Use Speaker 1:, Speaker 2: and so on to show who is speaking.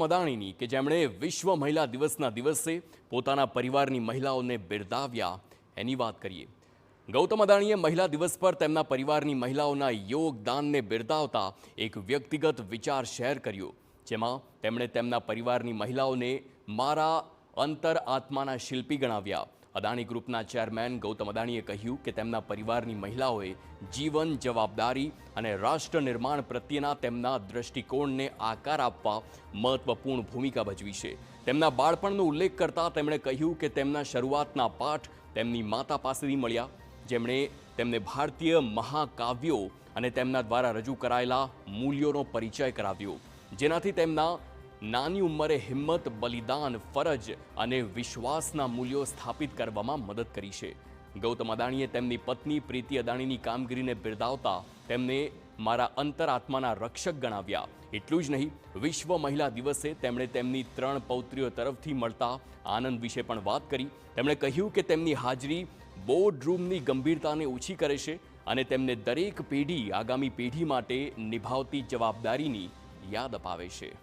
Speaker 1: ગૌતમ અદાણીની કે જેમણે વિશ્વ મહિલા દિવસના દિવસે પોતાના પરિવારની મહિલાઓને બિરદાવ્યા એની વાત કરીએ। ગૌતમ અદાણીએ મહિલા દિવસ પર તેમના પરિવારની મહિલાઓના યોગદાનને બિરદાવતા એક વ્યક્તિગત વિચાર શેર કર્યો, જેમાં તેમણે તેમના પરિવારની મહિલાઓને મારા અંતર આત્માના શિલ્પી ગણાવ્યા। અદાણી ગ્રુપના ચેરમેન ગૌતમ અદાણીએ કહ્યું કે તેમના પરિવારની મહિલાઓએ જીવન, જવાબદારી અને રાષ્ટ્ર નિર્માણ પ્રત્યેના તેમના દૃષ્ટિકોણને આકાર આપવા મહત્વપૂર્ણ ભૂમિકા ભજવી છે। તેમના બાળપણનો ઉલ્લેખ કરતા તેમણે કહ્યું કે તેમના શરૂઆતના પાઠ તેમની માતા પાસેથી મળ્યા, જેમણે તેમને ભારતીય મહાકાવ્યો અને તેમના દ્વારા રજૂ કરાયેલા મૂલ્યોનો પરિચય કરાવ્યો, જેનાથી તેમના નાની ઉંમરે હિંમત, બલિદાન, ફરજ અને વિશ્વાસના મૂલ્યો સ્થાપિત કરવામાં મદદ કરી છે। ગૌતમ અદાણીએ તેમની પત્ની પ્રીતિ અદાણીની કામગીરીને બિરદાવતા તેમને મારા અંતરાત્માના રક્ષક ગણાવ્યા। એટલું જ નહીં, વિશ્વ મહિલા દિવસે તેમણે તેમની 3 પૌત્રીઓ તરફથી મળતા આનંદ વિશે પણ વાત કરી। તેમણે કહ્યું કે તેમની હાજરી બોર્ડરૂમની ગંભીરતાને ઓછી કરે છે અને તેમને દરેક પેઢી આગામી પેઢી માટે નિભાવતી જવાબદારીની યાદ અપાવે છે।